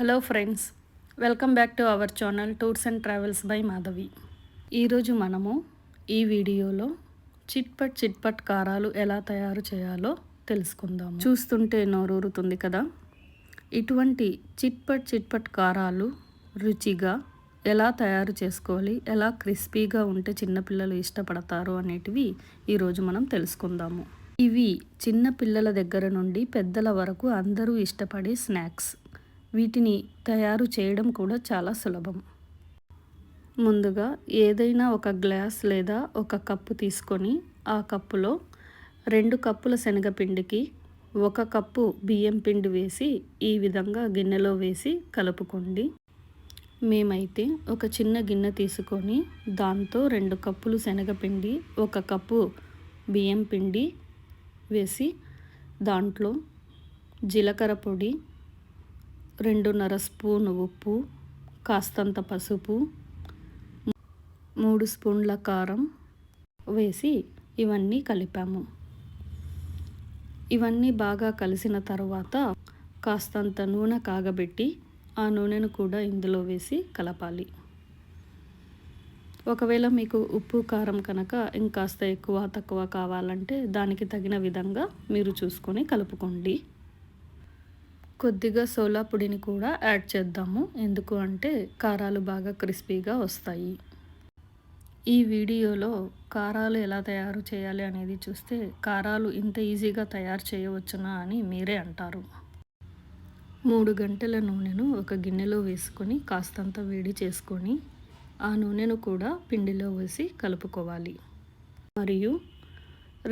Hello friends, welcome back to our channel tours and travels by Madhavi. ఈరోజు మనము ఈ వీడియోలో చిట్పట్ కారాలు ఎలా తయారు చేయాలో తెలుసుకుందాము. చూస్తుంటే నోరూరుతుంది కదా. ఇటువంటి చిట్పట్ కారాలు రుచిగా ఎలా తయారు చేసుకోవాలి, ఎలా క్రిస్పీగా ఉంటే చిన్నపిల్లలు ఇష్టపడతారు అనేటివి ఈరోజు మనం తెలుసుకుందాము. ఇవి చిన్న పిల్లల దగ్గర నుండి పెద్దల వరకు అందరూ ఇష్టపడే స్నాక్స్. వీటిని తయారు చేయడం కూడా చాలా సులభం. ముందుగా ఏదైనా ఒక గ్లాస్ లేదా ఒక కప్పు తీసుకొని ఆ కప్పులో 2 కప్పుల శనగపిండికి 1 కప్పు బియ్యం పిండి వేసి ఈ విధంగా గిన్నెలో వేసి కలుపుకోండి. మేమైతే ఒక చిన్న గిన్నె తీసుకొని దాంతో 2 కప్పులు శనగపిండి 1 కప్పు బియ్యం పిండి వేసి దాంట్లో జీలకర్ర పొడి, 2.5 స్పూను ఉప్పు, కాస్తంత పసుపు, 3 స్పూన్ల కారం వేసి ఇవన్నీ కలిపాము. ఇవన్నీ బాగా కలిసిన తర్వాత కాస్తంత నూనె కాగబెట్టి ఆ నూనెను కూడా ఇందులో వేసి కలపాలి. ఒకవేళ మీకు ఉప్పు కారం కనుక ఇంకాస్త ఎక్కువ తక్కువ కావాలంటే దానికి తగిన విధంగా మీరు చూసుకొని కలుపుకోండి. కొద్దిగా సోలా పొడిని కూడా యాడ్ చేద్దాము, ఎందుకు అంటే కారాలు బాగా క్రిస్పీగా వస్తాయి. ఈ వీడియోలో కారాలు ఎలా తయారు చేయాలి అనేది చూస్తే కారాలు ఇంత ఈజీగా తయారు చేయవచ్చునా అని మీరే అంటారు. 3 గంటల నూనెను ఒక గిన్నెలో వేసుకొని కాస్తంత వేడి చేసుకొని ఆ నూనెను కూడా పిండిలో వేసి కలుపుకోవాలి. మరియు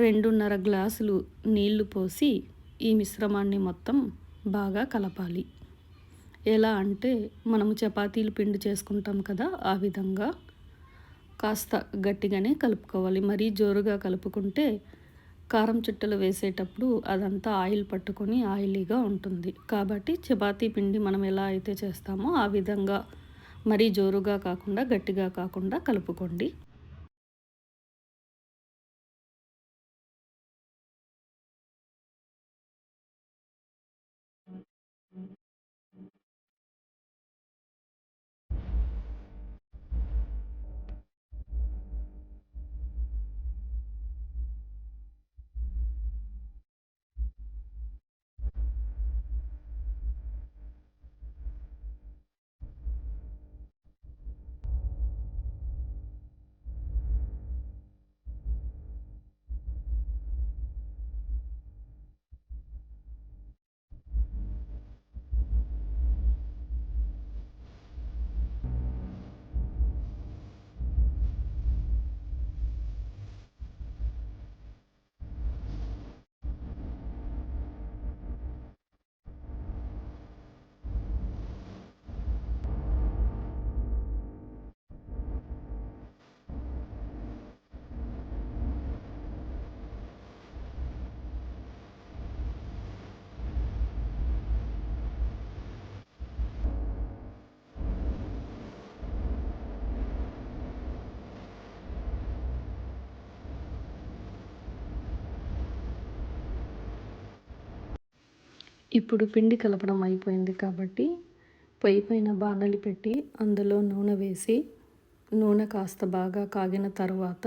2.5 గ్లాసులు నీళ్లు పోసి ఈ మిశ్రమాన్ని మొత్తం బాగా కలపాలి. ఎలా అంటే మనము చపాతీలు పిండి చేసుకుంటాం కదా, ఆ విధంగా కాస్త గట్టిగానే కలుపుకోవాలి. మరీ జోరుగా కలుపుకుంటే కారం చుట్టలు వేసేటప్పుడు అదంతా ఆయిల్ పట్టుకొని ఆయిలీగా ఉంటుంది. కాబట్టి చపాతీ పిండి మనం ఎలా అయితే చేస్తామో ఆ విధంగా మరీ జోరుగా కాకుండా గట్టిగా కాకుండా కలుపుకోండి. ఇప్పుడు పిండి కలపడం అయిపోయింది కాబట్టి పొయ్యి పైన బాణలి పెట్టి అందులో నూనె వేసి నూనె కాస్త బాగా కాగిన తర్వాత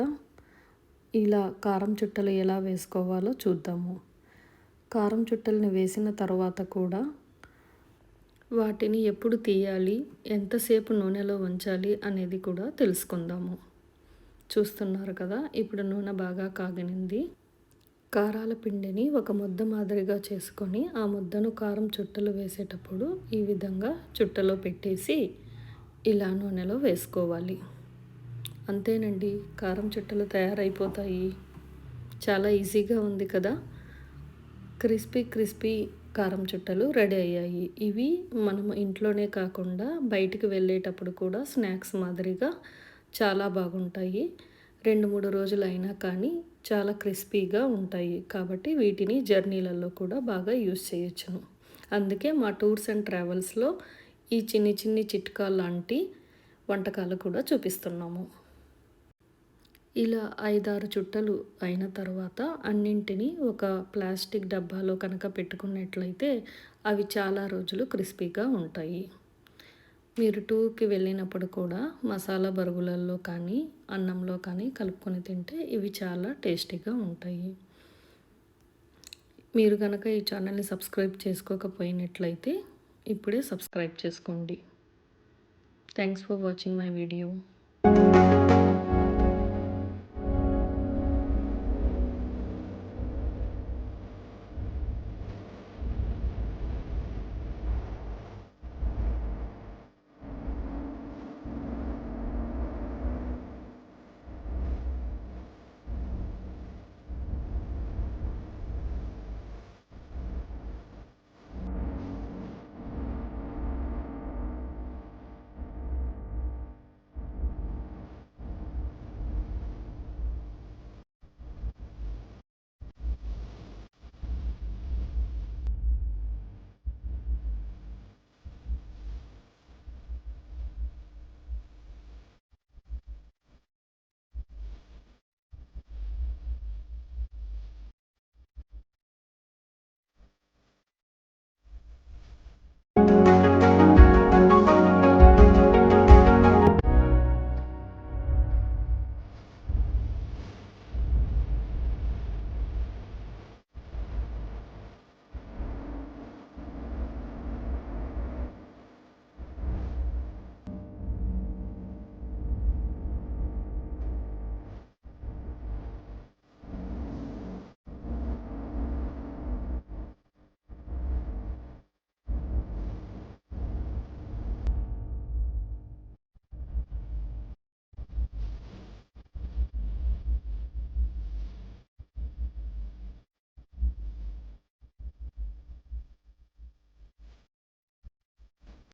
ఇలా కారం చుట్టలు ఎలా వేసుకోవాలో చూద్దాము. కారం చుట్టల్ని వేసిన తర్వాత కూడా వాటిని ఎప్పుడు తీయాలి, ఎంతసేపు నూనెలో ఉంచాలి అనేది కూడా తెలుసుకుందాము. చూస్తున్నారు కదా, ఇప్పుడు నూనె బాగా కాగనింది. కారాల పిండిని ఒక ముద్ద మాదిరిగా చేసుకొని ఆ ముద్దను కారం చుట్టలు వేసేటప్పుడు ఈ విధంగా చుట్టలో పెట్టేసి ఇలా నూనెలో వేసుకోవాలి. అంతేనండి, కారం చుట్టలు తయారైపోతాయి. చాలా ఈజీగా ఉంది కదా. క్రిస్పీ కారం చుట్టలు రెడీ అయ్యాయి. ఇవి మనము ఇంట్లోనే కాకుండా బయటికి వెళ్ళేటప్పుడు కూడా స్నాక్స్ మాదిరిగా చాలా బాగుంటాయి. 2-3 రోజులు అయినా కానీ చాలా క్రిస్పీగా ఉంటాయి. కాబట్టి వీటిని జర్నీలలో కూడా బాగా యూస్ చేయొచ్చును. అందుకే మా టూర్స్ అండ్ ట్రావెల్స్లో ఈ చిన్ని చిట్కాలు లాంటి వంటకాలు కూడా చూపిస్తున్నాము. ఇలా 5, 6 చుట్టలు అయిన తర్వాత అన్నింటినీ ఒక ప్లాస్టిక్ డబ్బాలో కనుక పెట్టుకున్నట్లయితే అవి చాలా రోజులు క్రిస్పీగా ఉంటాయి. మీరు టూర్‌కి వెళ్ళినప్పుడు కూడా మసాలా బరుగులల్లో కానీ, అన్నంలో కానీ కలుపుకొని తింటే ఇవి చాలా టేస్టీగా ఉంటాయి. మీరు గనక ఈ ఛానల్‌ని సబ్స్క్రైబ్ చేసుకోకపోయినట్లయితే ఇప్పుడే సబ్స్క్రైబ్ చేసుకోండి. Thanks for watching my video.